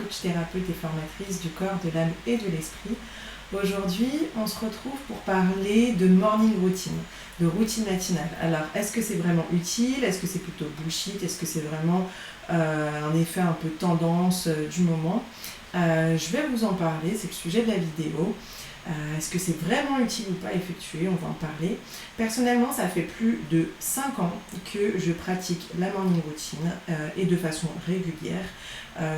coach, thérapeute et formatrice du corps, de l'âme et de l'esprit. Aujourd'hui, on se retrouve pour parler de morning routine, de routine matinale. Alors, est-ce que c'est vraiment utile? Est-ce que c'est plutôt bullshit? Est-ce que c'est vraiment un effet un peu tendance du moment? Je vais vous en parler, c'est le sujet de la vidéo. Est-ce que c'est vraiment utile ou pas à effectuer? On va en parler. Personnellement, ça fait plus de 5 ans que je pratique la morning routine et de façon régulière.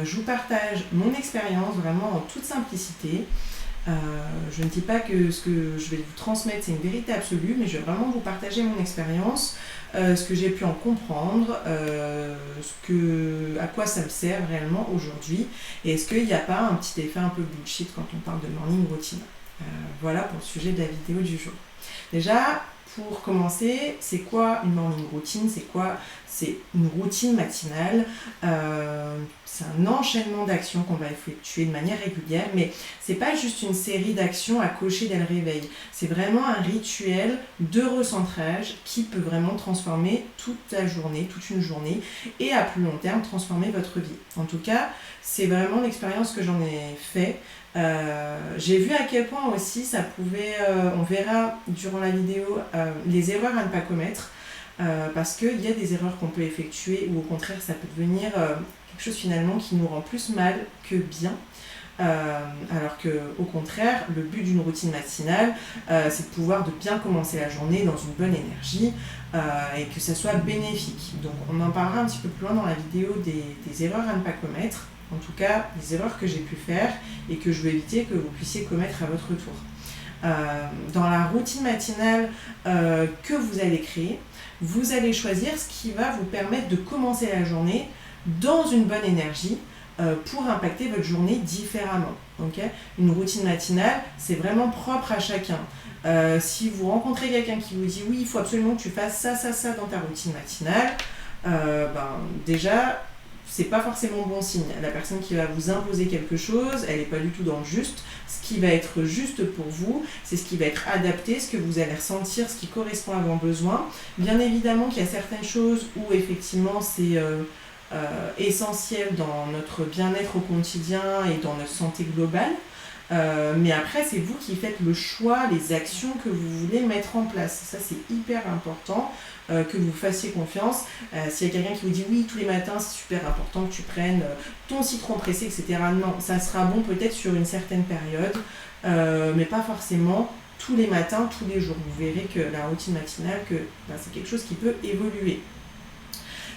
Je vous partage mon expérience vraiment en toute simplicité. Je ne dis pas que ce que je vais vous transmettre c'est une vérité absolue, mais je vais vraiment vous partager mon expérience, ce que j'ai pu en comprendre, à quoi ça me sert réellement aujourd'hui, et est-ce qu'il n'y a pas un petit effet un peu bullshit quand on parle de morning routine. Voilà pour le sujet de la vidéo du jour. Déjà, pour commencer, c'est quoi une morning routine? C'est une routine matinale. C'est un enchaînement d'actions qu'on va effectuer de manière régulière, mais c'est pas juste une série d'actions à cocher dès le réveil. C'est vraiment un rituel de recentrage qui peut vraiment transformer toute la journée, toute une journée, et à plus long terme transformer votre vie. En tout cas, c'est vraiment l'expérience que j'en ai fait. J'ai vu à quel point aussi ça pouvait, on verra durant la vidéo, les erreurs à ne pas commettre, parce qu'il y a des erreurs qu'on peut effectuer ou au contraire ça peut devenir quelque chose finalement qui nous rend plus mal que bien, alors que au contraire le but d'une routine matinale c'est de pouvoir de bien commencer la journée dans une bonne énergie et que ça soit bénéfique. Donc on en parlera un petit peu plus loin dans la vidéo des erreurs à ne pas commettre. En tout cas, les erreurs que j'ai pu faire et que je veux éviter que vous puissiez commettre à votre tour. Dans la routine matinale que vous allez créer, vous allez choisir ce qui va vous permettre de commencer la journée dans une bonne énergie pour impacter votre journée différemment. Okay? Une routine matinale, c'est vraiment propre à chacun. Si vous rencontrez quelqu'un qui vous dit « oui, il faut absolument que tu fasses ça dans ta routine matinale », déjà, c'est pas forcément bon signe. La personne qui va vous imposer quelque chose, elle n'est pas du tout dans le juste. Ce qui va être juste pour vous, c'est ce qui va être adapté, ce que vous allez ressentir, ce qui correspond à vos besoins. Bien évidemment qu'il y a certaines choses où effectivement c'est essentiel dans notre bien-être au quotidien et dans notre santé globale. Mais après, c'est vous qui faites le choix, les actions que vous voulez mettre en place. Ça, c'est hyper important que vous fassiez confiance. S'il y a quelqu'un qui vous dit oui, tous les matins, c'est super important que tu prennes ton citron pressé, etc. Non, ça sera bon peut-être sur une certaine période, mais pas forcément tous les matins, tous les jours. Vous verrez que la routine matinale, c'est quelque chose qui peut évoluer.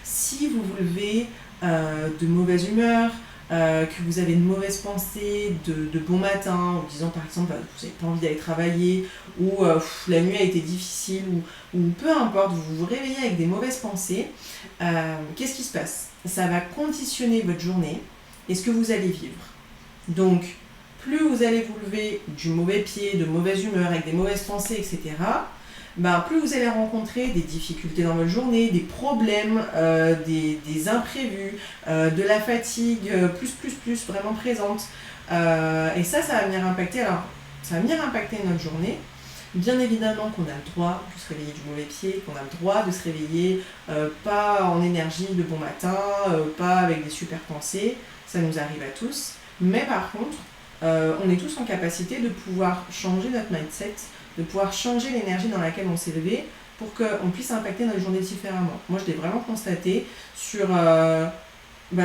Si vous vous levez de mauvaise humeur, que vous avez une mauvaise pensée de bon matin, en disant par exemple vous n'avez pas envie d'aller travailler, ou la nuit a été difficile, ou peu importe, vous vous réveillez avec des mauvaises pensées, qu'est-ce qui se passe? Ça va conditionner votre journée et ce que vous allez vivre. Donc, plus vous allez vous lever du mauvais pied, de mauvaise humeur, avec des mauvaises pensées, etc., plus vous allez rencontrer des difficultés dans votre journée, des problèmes, des imprévus, de la fatigue plus vraiment présente. Et ça va venir impacter. Alors, ça va venir impacter notre journée. Bien évidemment qu'on a le droit de se réveiller du mauvais pied, qu'on a le droit de se réveiller pas en énergie de bon matin, pas avec des super pensées. Ça nous arrive à tous. Mais par contre, on est tous en capacité de pouvoir changer notre mindset, de pouvoir changer l'énergie dans laquelle on s'est levé pour qu'on puisse impacter notre journée différemment. Moi, je l'ai vraiment constaté sur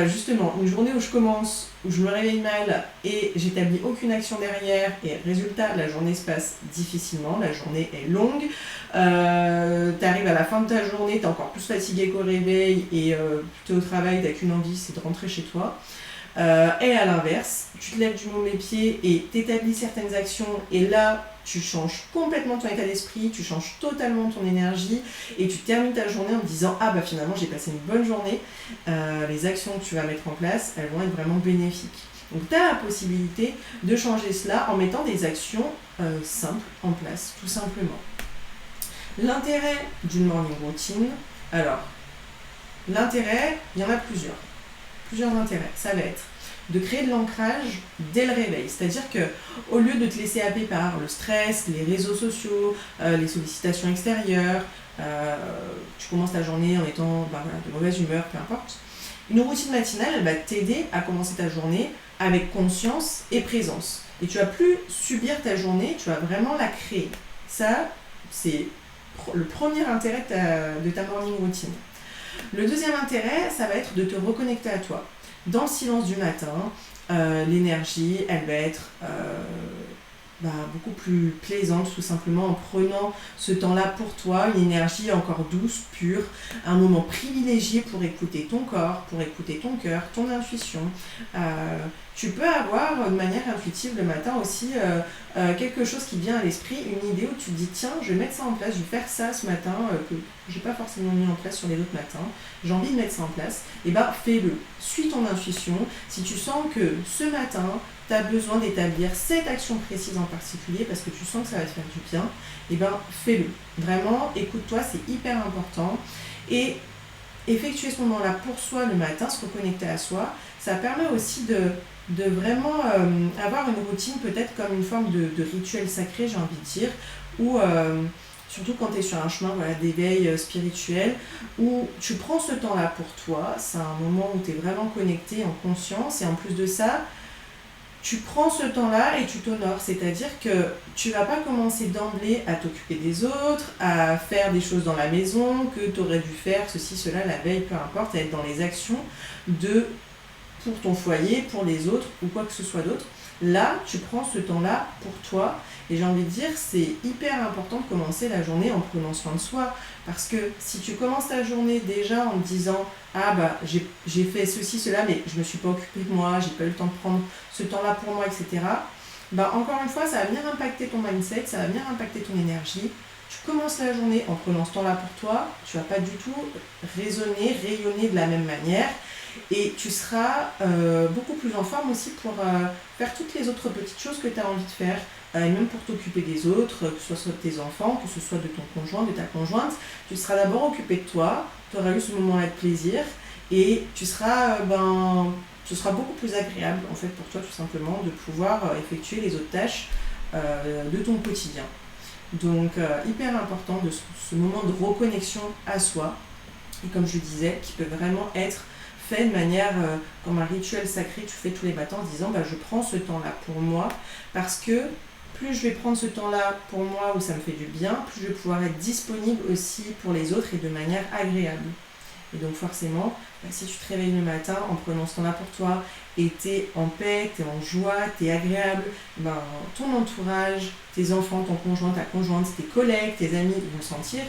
justement une journée où je commence, où je me réveille mal et j'établis aucune action derrière et résultat, la journée se passe difficilement, la journée est longue, tu arrives à la fin de ta journée, tu es encore plus fatigué qu'au réveil et tu es au travail, tu n'as qu'une envie, c'est de rentrer chez toi. Et à l'inverse, tu te lèves du mauvais pied et tu établis certaines actions et là tu changes complètement ton état d'esprit, tu changes totalement ton énergie et tu termines ta journée en te disant finalement j'ai passé une bonne journée, les actions que tu vas mettre en place elles vont être vraiment bénéfiques. Donc tu as la possibilité de changer cela en mettant des actions simples en place, tout simplement. L'intérêt d'une morning routine, alors l'intérêt, il y en a plusieurs intérêts. Ça va être de créer de l'ancrage dès le réveil. C'est-à-dire qu'au lieu de te laisser happer par le stress, les réseaux sociaux, les sollicitations extérieures, tu commences ta journée en étant de mauvaise humeur, peu importe, une routine matinale elle va t'aider à commencer ta journée avec conscience et présence. Et tu vas plus subir ta journée, tu vas vraiment la créer. Ça, c'est le premier intérêt de ta morning routine. Le deuxième intérêt, ça va être de te reconnecter à toi. Dans le silence du matin, l'énergie, elle va être beaucoup plus plaisante, tout simplement en prenant ce temps-là pour toi, une énergie encore douce, pure, un moment privilégié pour écouter ton corps, pour écouter ton cœur, ton intuition. Tu peux avoir de manière intuitive le matin aussi quelque chose qui vient à l'esprit, une idée où tu te dis tiens, je vais mettre ça en place, je vais faire ça ce matin que j'ai pas forcément mis en place sur les autres matins, j'ai envie de mettre ça en place, et fais-le, suis ton intuition. Si tu sens que ce matin tu as besoin d'établir cette action précise en particulier parce que tu sens que ça va te faire du bien, fais-le. Vraiment, écoute-toi, c'est hyper important. Et effectuer ce moment-là pour soi le matin, se reconnecter à soi, ça permet aussi de vraiment avoir une routine peut-être comme une forme de rituel sacré, j'ai envie de dire, où surtout quand tu es sur un chemin d'éveil spirituel, où tu prends ce temps-là pour toi, c'est un moment où tu es vraiment connecté en conscience, et en plus de ça, tu prends ce temps-là et tu t'honores, c'est-à-dire que tu vas pas commencer d'emblée à t'occuper des autres, à faire des choses dans la maison que tu aurais dû faire, ceci, cela, la veille, peu importe, à être dans les actions pour ton foyer, pour les autres ou quoi que ce soit d'autre. Là, tu prends ce temps-là pour toi et j'ai envie de dire, c'est hyper important de commencer la journée en prenant soin de soi parce que si tu commences ta journée déjà en te disant j'ai fait ceci, cela, mais je me suis pas occupée de moi, j'ai pas eu le temps de prendre ce temps-là pour moi, etc. Encore une fois, ça va venir impacter ton mindset, ça va venir impacter ton énergie. Tu commences la journée en prenant ce temps-là pour toi, tu vas pas du tout raisonner, rayonner de la même manière. Et tu seras beaucoup plus en forme aussi pour faire toutes les autres petites choses que tu as envie de faire, et même pour t'occuper des autres, que ce soit de tes enfants, que ce soit de ton conjoint, de ta conjointe. Tu seras d'abord occupé de toi, tu auras eu ce moment-là de plaisir et tu seras, ce sera beaucoup plus agréable en fait pour toi tout simplement de pouvoir effectuer les autres tâches de ton quotidien. Donc hyper important de ce moment de reconnexion à soi et comme je le disais, qui peut vraiment être fait de manière comme un rituel sacré que tu fais tous les matins en te disant je prends ce temps-là pour moi parce que plus je vais prendre ce temps-là pour moi où ça me fait du bien, plus je vais pouvoir être disponible aussi pour les autres et de manière agréable. Et donc forcément, si tu te réveilles le matin en prenant ce temps-là pour toi et t'es en paix, t'es en joie, t'es agréable, ton entourage, tes enfants, ton conjoint, ta conjointe, tes collègues, tes amis vont le sentir.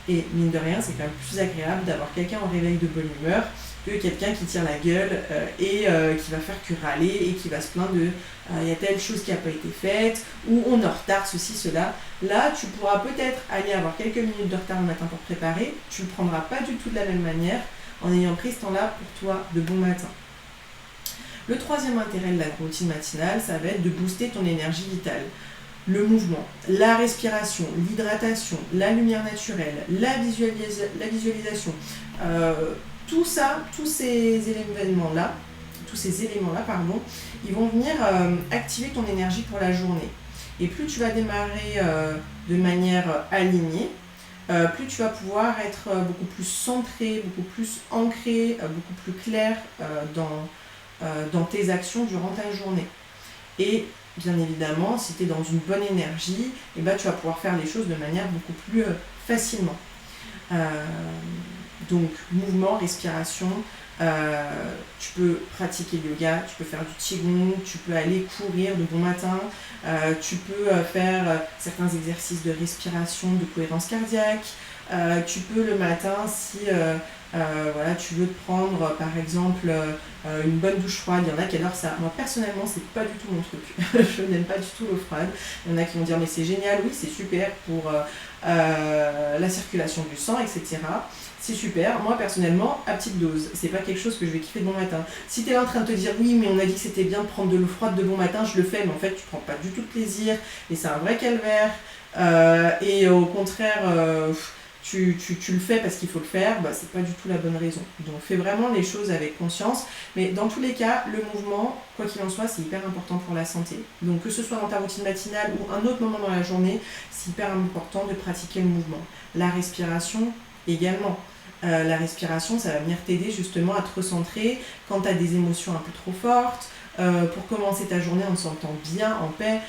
Et mine de rien, c'est quand même plus agréable d'avoir quelqu'un en réveil de bonne humeur que quelqu'un qui tire la gueule et qui va faire que râler et qui va se plaindre de il y a telle chose qui n'a pas été faite ou on est en retard, ceci, cela. Là, tu pourras peut-être aller avoir quelques minutes de retard le matin pour préparer, tu ne le prendras pas du tout de la même manière en ayant pris ce temps-là pour toi de bon matin. Le troisième intérêt de la routine matinale, ça va être de booster ton énergie vitale. Le mouvement, la respiration, l'hydratation, la lumière naturelle, la visualisation, tout ça, tous ces éléments-là, ils vont venir activer ton énergie pour la journée. Et plus tu vas démarrer de manière alignée, plus tu vas pouvoir être beaucoup plus centré, beaucoup plus ancré, beaucoup plus clair dans tes actions durant ta journée. Et bien évidemment, si tu es dans une bonne énergie, tu vas pouvoir faire les choses de manière beaucoup plus facilement. Donc, mouvement, respiration, tu peux pratiquer le yoga, tu peux faire du qigong, tu peux aller courir de bon matin, tu peux faire certains exercices de respiration, de cohérence cardiaque, tu peux le matin, si tu veux te prendre par exemple une bonne douche froide, il y en a qui adorent ça. Moi personnellement, c'est pas du tout mon truc. Je n'aime pas du tout l'eau froide. Il y en a qui vont dire mais c'est génial, oui c'est super pour la circulation du sang, etc. C'est super. Moi personnellement, à petite dose. C'est pas quelque chose que je vais kiffer de bon matin. Si tu es là en train de te dire oui mais on a dit que c'était bien de prendre de l'eau froide de bon matin, je le fais, mais en fait tu prends pas du tout de plaisir et c'est un vrai calvaire. Et au contraire, tu le fais parce qu'il faut le faire, c'est pas du tout la bonne raison. Donc fais vraiment les choses avec conscience. Mais dans tous les cas, le mouvement, quoi qu'il en soit, c'est hyper important pour la santé. Donc que ce soit dans ta routine matinale ou un autre moment dans la journée, c'est hyper important de pratiquer le mouvement. La respiration également. La respiration, ça va venir t'aider justement à te recentrer quand tu as des émotions un peu trop fortes, pour commencer ta journée en te sentant bien, en paix.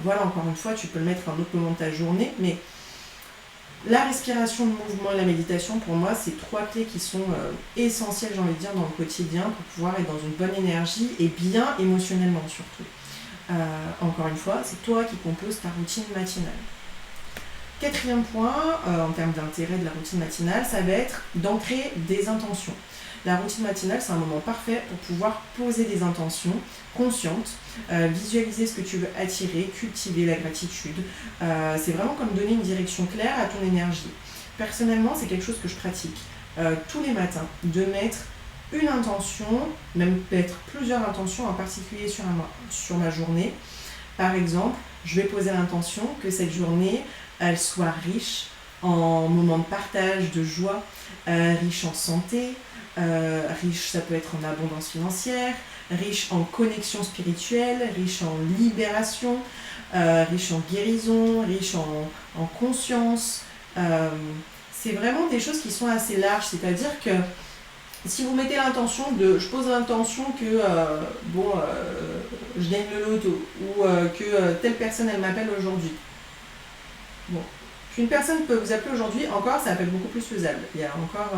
Voilà, encore une fois, tu peux le mettre à un autre moment de ta journée, mais la respiration, le mouvement et la méditation, pour moi, c'est 3 clés qui sont essentielles, j'ai envie de dire, dans le quotidien pour pouvoir être dans une bonne énergie et bien émotionnellement surtout. Encore une fois, c'est toi qui composes ta routine matinale. 4e point, en termes d'intérêt de la routine matinale, ça va être d'ancrer des intentions. La routine matinale, c'est un moment parfait pour pouvoir poser des intentions conscientes, visualiser ce que tu veux attirer, cultiver la gratitude. C'est vraiment comme donner une direction claire à ton énergie. Personnellement, c'est quelque chose que je pratique tous les matins, de mettre une intention, même peut-être plusieurs intentions en particulier sur ma journée. Par exemple, je vais poser l'intention que cette journée, elle soit riche en moments de partage, de joie, riche en santé, riche, ça peut être en abondance financière, riche en connexion spirituelle, riche en libération, riche en guérison, riche en conscience. C'est vraiment des choses qui sont assez larges, c'est-à-dire que si vous mettez l'intention je pose l'intention que je gagne le loto ou que telle personne elle m'appelle aujourd'hui. Bon, qu'une personne peut vous appeler aujourd'hui, encore ça appelle beaucoup plus faisable. Il y a encore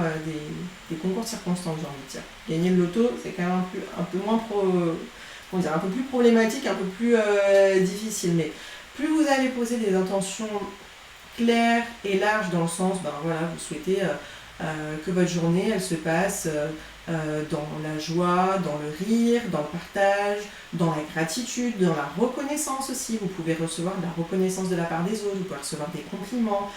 des concours de circonstances, j'ai envie de dire. Gagner le loto, c'est quand même un peu moins un peu plus problématique, un peu plus difficile. Mais plus vous allez poser des intentions claires et larges dans le sens, vous souhaitez que votre journée elle se passe dans la joie, dans le rire, dans le partage, dans la gratitude, dans la reconnaissance aussi. Vous pouvez recevoir de la reconnaissance de la part des autres, vous pouvez recevoir des compliments.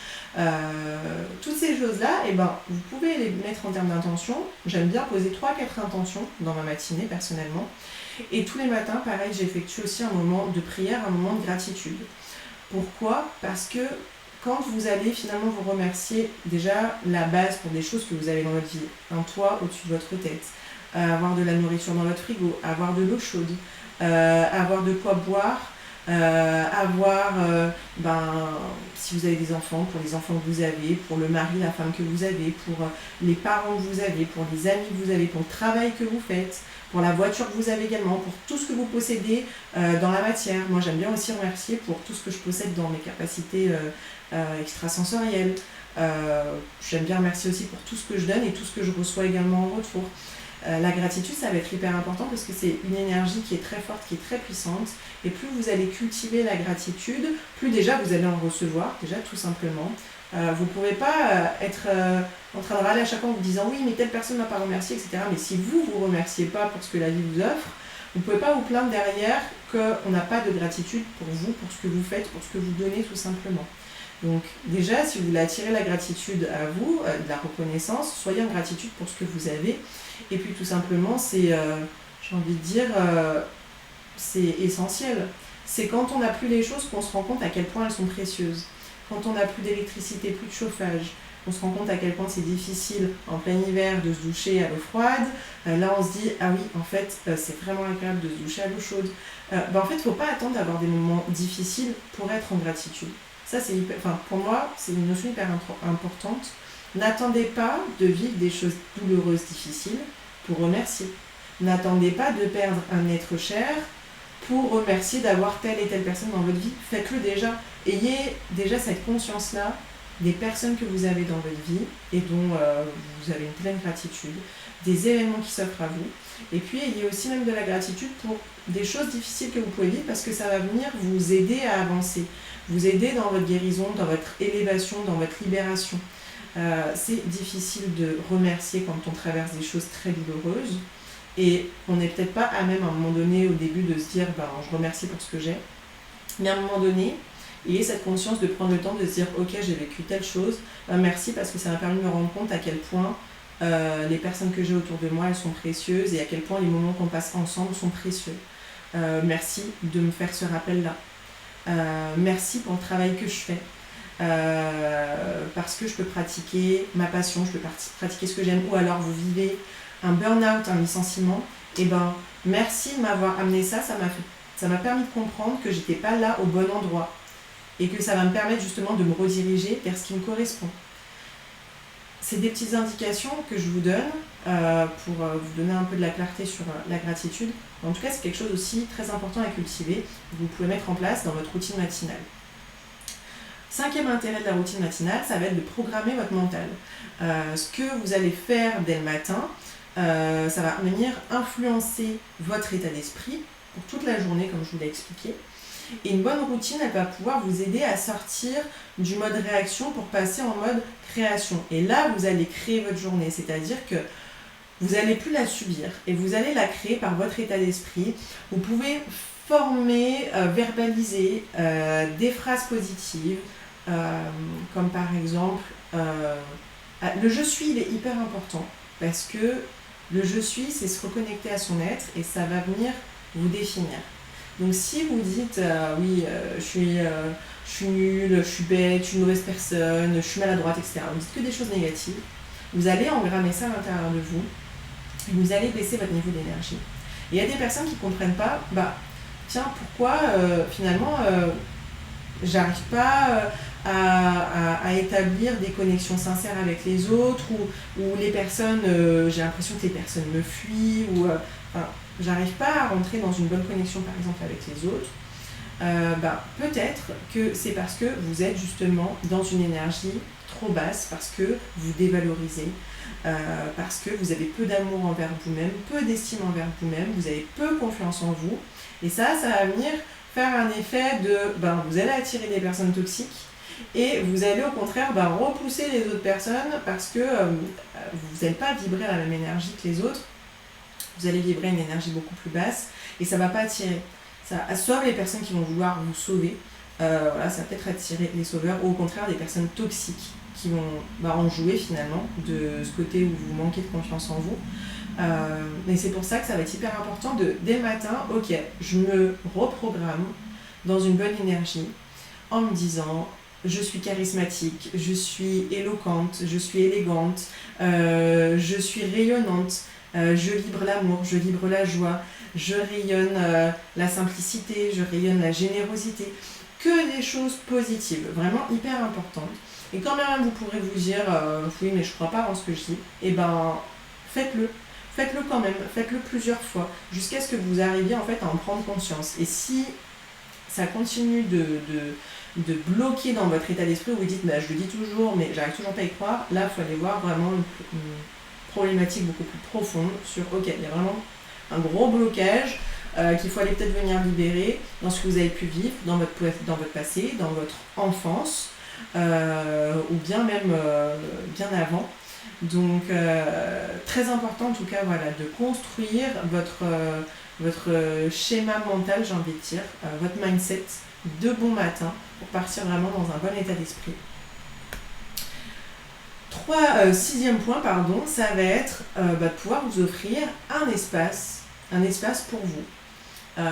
Toutes ces choses-là, vous pouvez les mettre en termes d'intention. J'aime bien poser 3-4 intentions dans ma matinée personnellement. Et tous les matins, pareil, j'effectue aussi un moment de prière, un moment de gratitude. Pourquoi ? Parce que quand vous allez finalement vous remercier, déjà la base pour des choses que vous avez dans votre vie, un toit au-dessus de votre tête, avoir de la nourriture dans votre frigo, avoir de l'eau chaude, avoir de quoi boire, si vous avez des enfants, pour les enfants que vous avez, pour le mari, la femme que vous avez, pour les parents que vous avez, pour les amis que vous avez, pour le travail que vous faites, pour la voiture que vous avez également, pour tout ce que vous possédez dans la matière. Moi, j'aime bien aussi remercier pour tout ce que je possède dans mes capacités extrasensorielles. J'aime bien remercier aussi pour tout ce que je donne et tout ce que je reçois également en retour. La gratitude, ça va être hyper important parce que c'est une énergie qui est très forte, qui est très puissante. Et plus vous allez cultiver la gratitude, plus déjà vous allez en recevoir, déjà tout simplement. Vous ne pourrez pas être en train de râler à chaque fois en vous disant oui, mais telle personne ne m'a pas remercié, etc. Mais si vous ne vous remerciez pas pour ce que la vie vous offre, vous ne pouvez pas vous plaindre derrière qu'on n'a pas de gratitude pour vous, pour ce que vous faites, pour ce que vous donnez tout simplement. Donc déjà, si vous voulez attirer la gratitude à vous, de la reconnaissance, soyez en gratitude pour ce que vous avez. Et puis tout simplement, c'est, j'ai envie de dire, c'est essentiel. C'est quand on n'a plus les choses qu'on se rend compte à quel point elles sont précieuses. Quand on n'a plus d'électricité, plus de chauffage, on se rend compte à quel point c'est difficile en plein hiver de se doucher à l'eau froide. Là, on se dit, ah oui, en fait, c'est vraiment agréable de se doucher à l'eau chaude. En fait, il ne faut pas attendre d'avoir des moments difficiles pour être en gratitude. Ça, pour moi, c'est une notion hyper importante. N'attendez pas de vivre des choses douloureuses, difficiles, pour remercier. N'attendez pas de perdre un être cher pour remercier d'avoir telle et telle personne dans votre vie. Faites-le déjà. Ayez déjà cette conscience-là des personnes que vous avez dans votre vie et dont vous avez une pleine gratitude, des événements qui s'offrent à vous. Et puis, ayez aussi même de la gratitude pour des choses difficiles que vous pouvez vivre parce que ça va venir vous aider à avancer, vous aider dans votre guérison, dans votre élévation, dans votre libération. C'est difficile de remercier quand on traverse des choses très douloureuses et on n'est peut-être pas à même à un moment donné au début de se dire je remercie pour ce que j'ai, mais à un moment donné ayez cette conscience de prendre le temps de se dire ok, j'ai vécu telle chose, merci parce que ça m'a permis de me rendre compte à quel point les personnes que j'ai autour de moi elles sont précieuses et à quel point les moments qu'on passe ensemble sont précieux. Merci de me faire ce rappel là. Merci pour le travail que je fais. Parce que je peux pratiquer ma passion, je peux pratiquer ce que j'aime, ou alors vous vivez un burn-out, un licenciement, merci de m'avoir amené ça, ça m'a permis de comprendre que j'étais pas là au bon endroit et que ça va me permettre justement de me rediriger vers ce qui me correspond. C'est des petites indications que je vous donne pour vous donner un peu de la clarté sur la gratitude. En tout cas, c'est quelque chose aussi très important à cultiver, que vous pouvez mettre en place dans votre routine matinale. Cinquième intérêt de la routine matinale, ça va être de programmer votre mental. Ce que vous allez faire dès le matin, ça va venir influencer votre état d'esprit pour toute la journée, comme je vous l'ai expliqué. Et une bonne routine, elle va pouvoir vous aider à sortir du mode réaction pour passer en mode création. Et là, vous allez créer votre journée, c'est-à-dire que vous n'allez plus la subir et vous allez la créer par votre état d'esprit. Vous pouvez former, verbaliser des phrases positives, comme par exemple le je suis, il est hyper important parce que le je suis, c'est se reconnecter à son être et ça va venir vous définir. Donc si vous dites oui, je suis nulle, je suis bête, je suis une mauvaise personne, je suis maladroite, etc., vous dites que des choses négatives, vous allez engrammer ça à l'intérieur de vous et vous allez baisser votre niveau d'énergie. Et il y a des personnes qui ne comprennent pas, tiens, pourquoi finalement j'arrive pas à établir des connexions sincères avec les autres, ou les personnes, j'ai l'impression que les personnes me fuient, ou j'arrive pas à rentrer dans une bonne connexion par exemple avec les autres. Peut-être que c'est parce que vous êtes justement dans une énergie trop basse, parce que vous dévalorisez, parce que vous avez peu d'amour envers vous-même, peu d'estime envers vous-même, vous avez peu confiance en vous, et ça va venir faire un effet de, vous allez attirer des personnes toxiques, et vous allez au contraire repousser les autres personnes parce que vous n'allez pas vibrer à la même énergie que les autres, vous allez vibrer une énergie beaucoup plus basse, et ça ne va pas attirer. Ça, sauf les personnes qui vont vouloir vous sauver, ça va peut-être attirer les sauveurs, ou au contraire des personnes toxiques qui vont en jouer finalement de ce côté où vous manquez de confiance en vous. Mais c'est pour ça que ça va être hyper important dès le matin, ok, je me reprogramme dans une bonne énergie en me disant je suis charismatique, je suis éloquente, je suis élégante, je suis rayonnante, je vibre l'amour, je vibre la joie, je rayonne la simplicité, je rayonne la générosité, que des choses positives, vraiment hyper importantes. Et quand même vous pourrez vous dire oui mais je crois pas en ce que je dis, et faites-le. Faites-le quand même, faites-le plusieurs fois, jusqu'à ce que vous arriviez en fait à en prendre conscience. Et si ça continue de bloquer dans votre état d'esprit, où vous dites je le dis toujours mais j'arrive toujours pas à y croire, là il faut aller voir vraiment une problématique beaucoup plus profonde sur ok, il y a vraiment un gros blocage qu'il faut aller peut-être venir libérer dans ce que vous avez pu vivre dans votre passé, dans votre enfance, ou bien même bien avant. Donc très important en tout cas de construire votre schéma mental, j'ai envie de dire, votre mindset de bon matin pour partir vraiment dans un bon état d'esprit. Sixième point, ça va être de pouvoir vous offrir un espace pour vous.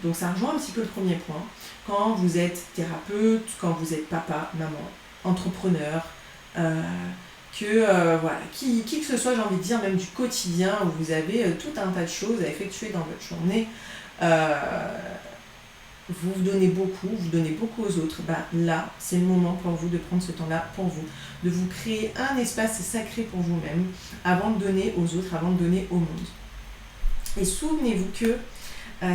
Donc ça rejoint un petit peu le premier point. Quand vous êtes thérapeute, quand vous êtes papa, maman, entrepreneur, qui que ce soit, j'ai envie de dire, même du quotidien, où vous avez tout un tas de choses à effectuer dans votre journée, vous donnez beaucoup aux autres, là, c'est le moment pour vous de prendre ce temps-là pour vous, de vous créer un espace sacré pour vous-même, avant de donner aux autres, avant de donner au monde. Et souvenez-vous que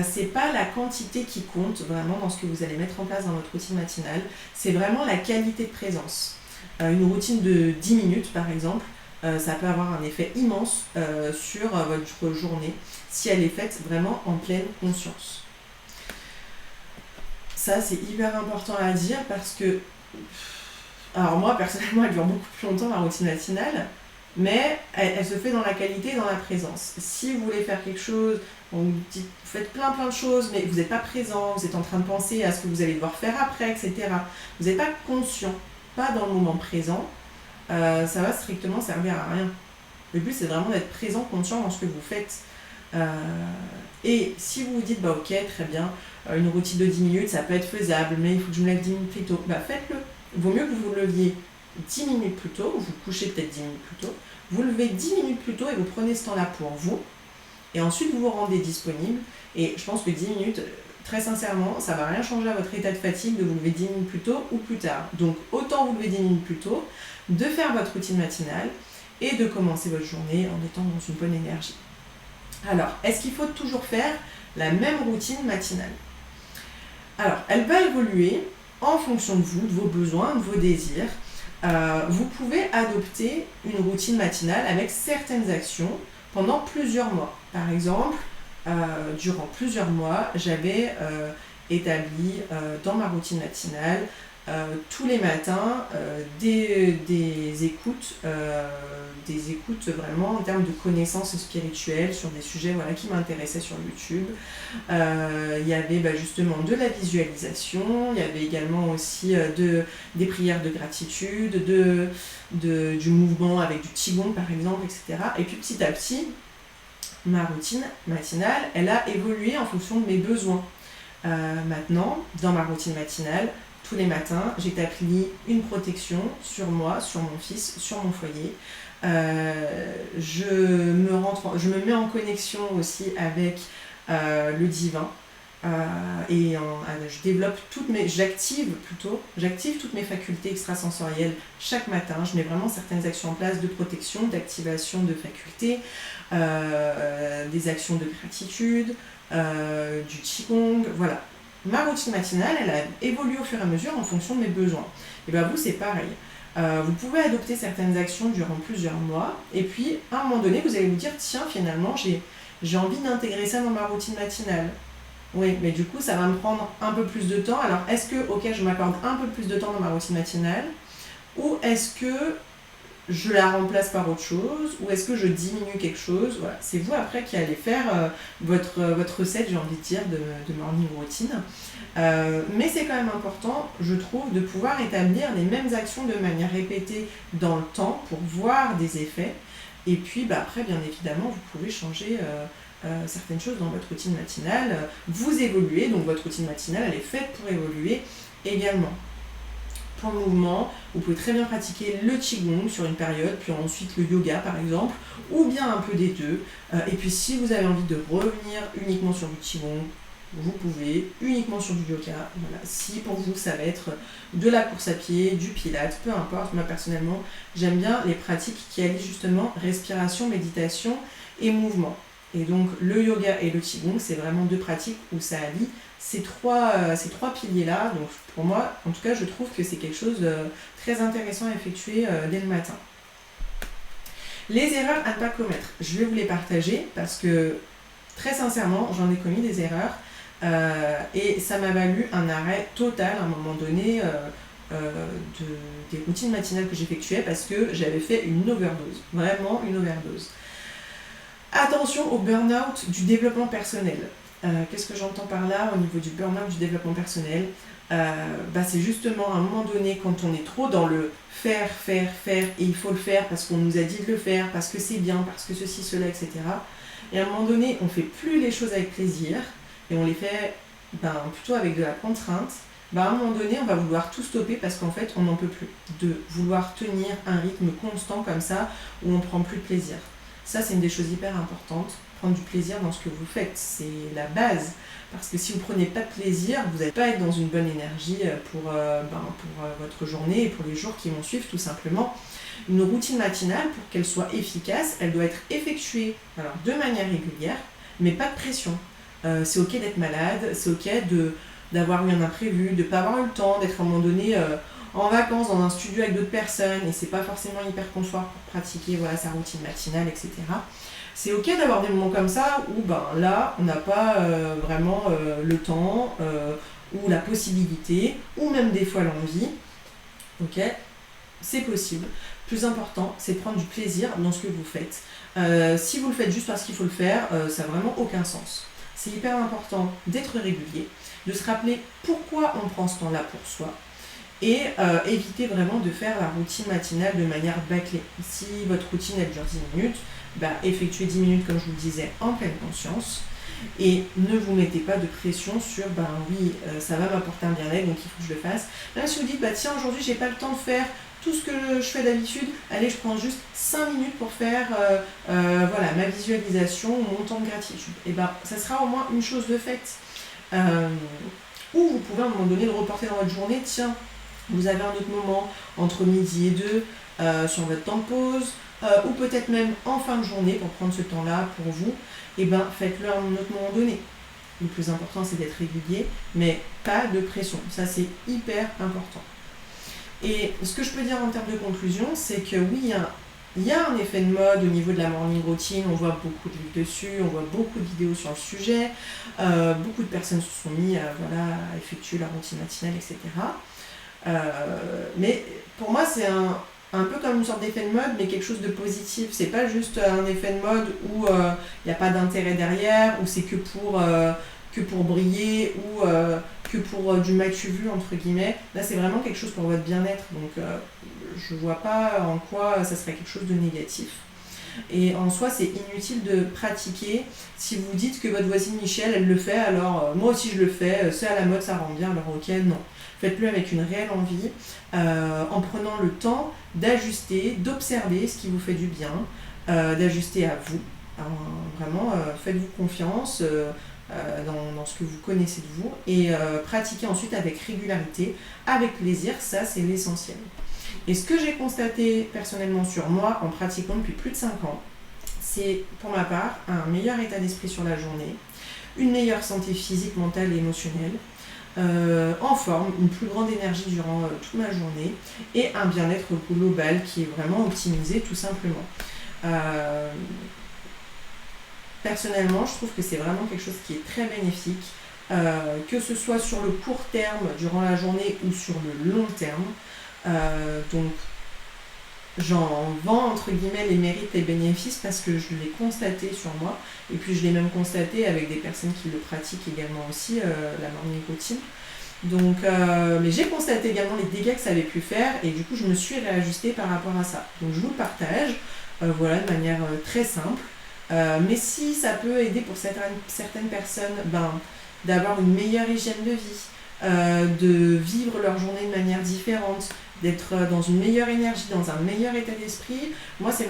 c'est pas la quantité qui compte vraiment dans ce que vous allez mettre en place dans votre routine matinale, c'est vraiment la qualité de présence. Une routine de 10 minutes par exemple, ça peut avoir un effet immense sur votre journée si elle est faite vraiment en pleine conscience. Ça c'est hyper important à dire parce que, alors moi personnellement elle dure beaucoup plus longtemps ma routine matinale, mais elle se fait dans la qualité et dans la présence. Si vous voulez faire quelque chose, vous faites plein de choses, mais vous n'êtes pas présent, vous êtes en train de penser à ce que vous allez devoir faire après, etc. Vous n'êtes pas conscient, pas dans le moment présent, ça va strictement servir à rien. Le but c'est vraiment d'être présent, conscient dans ce que vous faites. Et si vous vous dites ok très bien, une routine de 10 minutes ça peut être faisable, mais il faut que je me lève 10 minutes plus tôt, faites-le. Vaut mieux que vous vous leviez 10 minutes plus tôt, vous couchez peut-être 10 minutes plus tôt, vous levez 10 minutes plus tôt et vous prenez ce temps-là pour vous, et ensuite vous vous rendez disponible. Et je pense que 10 minutes, très sincèrement, ça ne va rien changer à votre état de fatigue de vous lever 10 minutes plus tôt ou plus tard. Donc autant vous lever 10 minutes plus tôt, de faire votre routine matinale, et de commencer votre journée en étant dans une bonne énergie. Alors, est-ce qu'il faut toujours faire la même routine matinale? Alors, elle va évoluer en fonction de vous, de vos besoins, de vos désirs. Vous pouvez adopter une routine matinale avec certaines actions pendant plusieurs mois. Par exemple, durant plusieurs mois, j'avais établi dans ma routine matinale tous les matins des écoutes vraiment en termes de connaissances spirituelles sur des sujets qui m'intéressaient sur YouTube. Il y avait justement de la visualisation, il y avait également aussi des prières de gratitude, du mouvement avec du Qigong par exemple, etc. Et puis petit à petit, ma routine matinale, elle a évolué en fonction de mes besoins. Maintenant, dans ma routine matinale, tous les matins, j'établis une protection sur moi, sur mon fils, sur mon foyer. Je me mets en connexion aussi avec le divin. J'active toutes mes facultés extrasensorielles chaque matin. Je mets vraiment certaines actions en place de protection, d'activation de facultés, des actions de gratitude, du Qigong, voilà. Ma routine matinale, elle a évolué au fur et à mesure en fonction de mes besoins. Et bien vous, c'est pareil. Vous pouvez adopter certaines actions durant plusieurs mois, et puis à un moment donné, vous allez vous dire, tiens, finalement, j'ai envie d'intégrer ça dans ma routine matinale. Oui, mais du coup, ça va me prendre un peu plus de temps. Alors, est-ce que, je m'accorde un peu plus de temps dans ma routine matinale, ou est-ce que je la remplace par autre chose, ou est-ce que je diminue quelque chose? Voilà. C'est vous après qui allez faire votre recette, j'ai envie de dire, de morning routine. Mais c'est quand même important, je trouve, de pouvoir établir les mêmes actions de manière répétée dans le temps pour voir des effets. Et puis après, bien évidemment, vous pouvez changer certaines choses dans votre routine matinale. Vous évoluez, donc votre routine matinale, elle est faite pour évoluer également. Pour le mouvement, vous pouvez très bien pratiquer le Qigong sur une période, puis ensuite le yoga par exemple, ou bien un peu des deux. Et puis si vous avez envie de revenir uniquement sur du Qigong, vous pouvez, uniquement sur du yoga. Voilà. Si pour vous ça va être de la course à pied, du pilates, peu importe. Moi personnellement, j'aime bien les pratiques qui allient justement respiration, méditation et mouvement. Et donc le yoga et le Qigong, c'est vraiment deux pratiques où ça allie ces trois piliers-là. Donc pour moi, en tout cas, je trouve que c'est quelque chose de très intéressant à effectuer dès le matin. Les erreurs à ne pas commettre, je vais vous les partager parce que très sincèrement, j'en ai commis des erreurs et ça m'a valu un arrêt total à un moment donné des routines matinales que j'effectuais parce que j'avais fait une overdose, vraiment une overdose. Attention au burn-out du développement personnel. Qu'est-ce que j'entends par là au niveau du burn-out du développement personnel? C'est justement à un moment donné quand on est trop dans le faire et il faut le faire parce qu'on nous a dit de le faire, parce que c'est bien, parce que ceci, cela, etc. Et à un moment donné, on ne fait plus les choses avec plaisir et on les fait plutôt avec de la contrainte. À un moment donné, on va vouloir tout stopper parce qu'en fait, on n'en peut plus de vouloir tenir un rythme constant comme ça où on ne prend plus de plaisir. Ça, c'est une des choses hyper importantes. Prendre du plaisir dans ce que vous faites, c'est la base. Parce que si vous ne prenez pas de plaisir, vous n'allez pas être dans une bonne énergie pour votre journée et pour les jours qui vont suivre, tout simplement. Une routine matinale, pour qu'elle soit efficace, elle doit être effectuée de manière régulière, mais pas de pression. C'est ok d'être malade, c'est ok d'avoir eu un imprévu, de ne pas avoir eu le temps, d'être à un moment donné en vacances dans un studio avec d'autres personnes et c'est pas forcément hyper confort pour pratiquer sa routine matinale, etc. C'est ok d'avoir des moments comme ça où là on n'a pas vraiment le temps ou la possibilité ou même des fois l'envie. Ok, c'est possible. Plus important, c'est de prendre du plaisir dans ce que vous faites. Si vous le faites juste parce qu'il faut le faire, ça n'a vraiment aucun sens. C'est hyper important d'être régulier, de se rappeler pourquoi on prend ce temps-là pour soi. Et éviter vraiment de faire la routine matinale de manière bâclée. Si votre routine elle dure 10 minutes, effectuez 10 minutes comme je vous le disais en pleine conscience et ne vous mettez pas de pression sur ça va m'apporter un bien-être donc il faut que je le fasse. Même si vous dites tiens aujourd'hui j'ai pas le temps de faire tout ce que je fais d'habitude, allez je prends juste 5 minutes pour faire ma visualisation, mon temps de gratitude. Et ça sera au moins une chose de faite. Ou vous pouvez à un moment donné le reporter dans votre journée, tiens, vous avez un autre moment entre midi et 2 sur votre temps de pause, ou peut-être même en fin de journée pour prendre ce temps-là pour vous, et ben faites-le à un autre moment donné. Le plus important c'est d'être régulier, mais pas de pression, ça c'est hyper important. Et ce que je peux dire en termes de conclusion, c'est que oui, il y a un effet de mode au niveau de la morning routine, on voit beaucoup de livres dessus, on voit beaucoup de vidéos sur le sujet, beaucoup de personnes se sont mis à effectuer la routine matinale, etc. Mais pour moi, c'est un peu comme une sorte d'effet de mode, mais quelque chose de positif. C'est pas juste un effet de mode où il n'y a pas d'intérêt derrière, où c'est que pour briller, ou que pour du m'as-tu vu, entre guillemets. Là, c'est vraiment quelque chose pour votre bien-être. Donc, je vois pas en quoi ça serait quelque chose de négatif. Et en soi, c'est inutile de pratiquer si vous dites que votre voisine Michel, elle le fait, alors moi aussi je le fais, c'est à la mode, ça rend bien, alors ok, non. Faites-le avec une réelle envie, en prenant le temps d'ajuster, d'observer ce qui vous fait du bien, d'ajuster à vous. Alors, vraiment, faites-vous confiance dans ce que vous connaissez de vous et pratiquez ensuite avec régularité, avec plaisir, ça c'est l'essentiel. Et ce que j'ai constaté personnellement sur moi en pratiquant depuis plus de 5 ans, c'est pour ma part un meilleur état d'esprit sur la journée, une meilleure santé physique, mentale et émotionnelle, en forme, une plus grande énergie durant toute ma journée et un bien-être global qui est vraiment optimisé tout simplement. Personnellement, je trouve que c'est vraiment quelque chose qui est très bénéfique, que ce soit sur le court terme durant la journée ou sur le long terme. Donc j'en vends entre guillemets les mérites et bénéfices parce que je l'ai constaté sur moi et puis je l'ai même constaté avec des personnes qui le pratiquent également aussi, la morning routine. Donc, mais j'ai constaté également les dégâts que ça avait pu faire et du coup je me suis réajustée par rapport à ça. Donc je vous le partage, voilà, de manière très simple. Mais si ça peut aider pour certaines personnes d'avoir une meilleure hygiène de vie, de vivre leur journée de manière différente, d'être dans une meilleure énergie, dans un meilleur état d'esprit, moi j'ai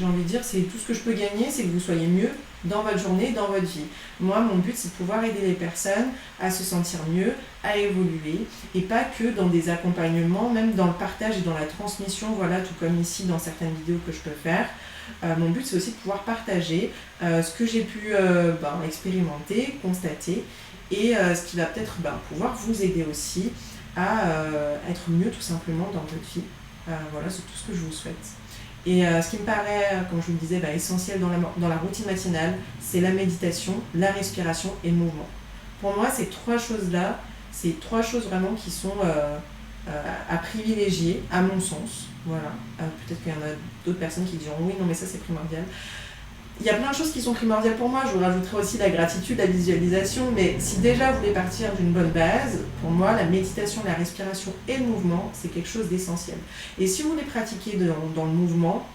envie de dire, c'est tout ce que je peux gagner, c'est que vous soyez mieux dans votre journée, dans votre vie. Moi, mon but, c'est de pouvoir aider les personnes à se sentir mieux, à évoluer, et pas que dans des accompagnements, même dans le partage et dans la transmission, voilà, tout comme ici dans certaines vidéos que je peux faire. Mon but, c'est aussi de pouvoir partager ce que j'ai pu expérimenter, constater, et ce qui va peut-être pouvoir vous aider aussi à être mieux tout simplement dans votre vie. Voilà, c'est tout ce que je vous souhaite. Et ce qui me paraît, comme je vous le disais, essentiel dans la routine matinale, c'est la méditation, la respiration et le mouvement. Pour moi, ces 3 choses-là, c'est 3 choses vraiment qui sont à privilégier, à mon sens. Voilà. Peut-être qu'il y en a d'autres personnes qui diront oui, non, mais ça c'est primordial. Il y a plein de choses qui sont primordiales pour moi, je vous rajouterai aussi la gratitude, la visualisation, mais si déjà vous voulez partir d'une bonne base, pour moi la méditation, la respiration et le mouvement, c'est quelque chose d'essentiel. Et si vous voulez pratiquer dans le mouvement,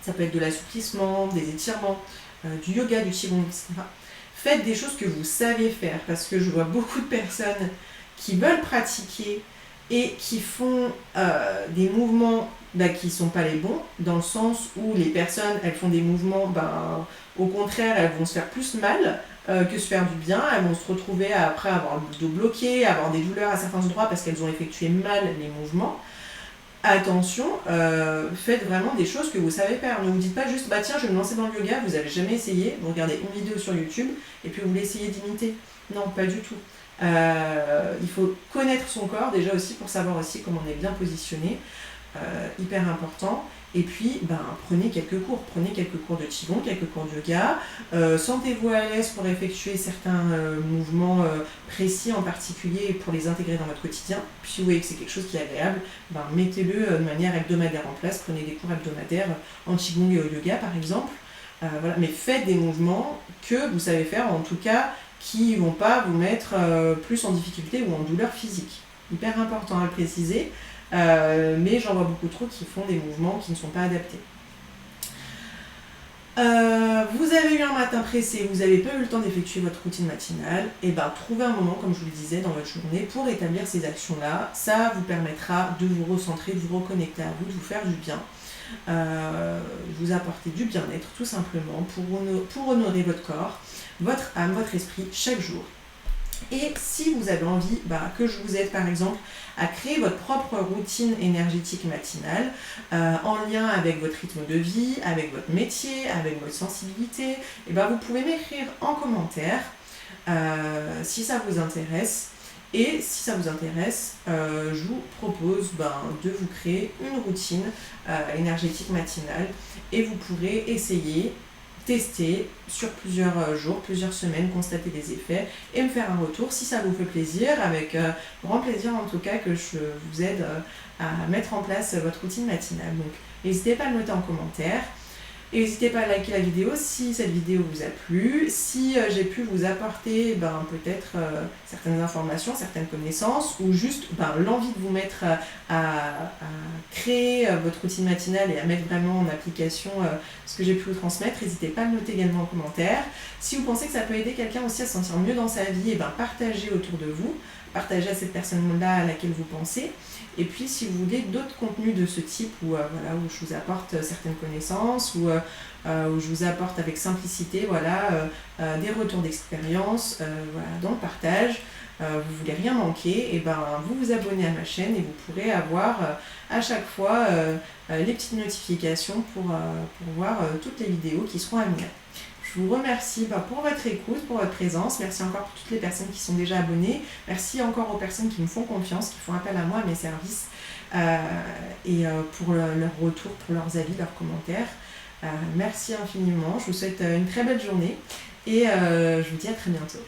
ça peut être de l'assouplissement, des étirements, du yoga, du qigong, etc. Faites des choses que vous savez faire, parce que je vois beaucoup de personnes qui veulent pratiquer et qui font des mouvements qui ne sont pas les bons, dans le sens où les personnes, elles font des mouvements, au contraire, elles vont se faire plus mal que se faire du bien, elles vont se retrouver après avoir le dos bloqué, avoir des douleurs à certains endroits parce qu'elles ont effectué mal les mouvements. Attention, faites vraiment des choses que vous savez faire. Ne vous dites pas juste, tiens, je vais me lancer dans le yoga, vous n'avez jamais essayé, vous regardez une vidéo sur YouTube et puis vous voulez essayer d'imiter. Non, pas du tout. Il faut connaître son corps déjà aussi pour savoir aussi comment on est bien positionné, hyper important. Et puis prenez quelques cours de qigong, quelques cours de yoga, sentez-vous à l'aise pour effectuer certains mouvements précis en particulier pour les intégrer dans votre quotidien. Puis si vous voyez que c'est quelque chose qui est agréable, mettez-le de manière hebdomadaire en place, prenez des cours hebdomadaires en qigong et au yoga par exemple. Voilà. Mais faites des mouvements que vous savez faire, en tout cas qui ne vont pas vous mettre plus en difficulté ou en douleur physique. Hyper important à le préciser, mais j'en vois beaucoup trop qui font des mouvements qui ne sont pas adaptés. Vous avez eu un matin pressé, vous n'avez pas eu le temps d'effectuer votre routine matinale, et trouvez un moment, comme je vous le disais, dans votre journée pour établir ces actions-là. Ça vous permettra de vous recentrer, de vous reconnecter à vous, de vous faire du bien, vous apporter du bien-être tout simplement pour honorer votre corps, votre âme, votre esprit chaque jour. Et si vous avez envie que je vous aide par exemple à créer votre propre routine énergétique matinale en lien avec votre rythme de vie, avec votre métier, avec votre sensibilité, et vous pouvez m'écrire en commentaire si ça vous intéresse. Et si ça vous intéresse, je vous propose de vous créer une routine énergétique matinale et vous pourrez essayer, tester sur plusieurs jours, plusieurs semaines, constater les effets et me faire un retour si ça vous fait plaisir, avec grand plaisir en tout cas que je vous aide à mettre en place votre routine matinale. Donc n'hésitez pas à le noter en commentaire. Et n'hésitez pas à liker la vidéo si cette vidéo vous a plu, si j'ai pu vous apporter peut-être certaines informations, certaines connaissances, ou juste l'envie de vous mettre à créer votre routine matinale et à mettre vraiment en application ce que j'ai pu vous transmettre. N'hésitez pas à le noter également en commentaire. Si vous pensez que ça peut aider quelqu'un aussi à se sentir mieux dans sa vie, partagez autour de vous, partagez à cette personne-là à laquelle vous pensez. Et puis si vous voulez d'autres contenus de ce type où je vous apporte certaines connaissances, où je vous apporte avec simplicité des retours d'expérience dans le partage, vous voulez rien manquer, vous vous abonnez à ma chaîne et vous pourrez avoir à chaque fois les petites notifications pour voir toutes les vidéos qui seront à venir. Je vous remercie pour votre écoute, pour votre présence. Merci encore pour toutes les personnes qui sont déjà abonnées. Merci encore aux personnes qui me font confiance, qui font appel à moi, à mes services, et pour leur retour, pour leurs avis, leurs commentaires. Merci infiniment. Je vous souhaite une très belle journée et je vous dis à très bientôt.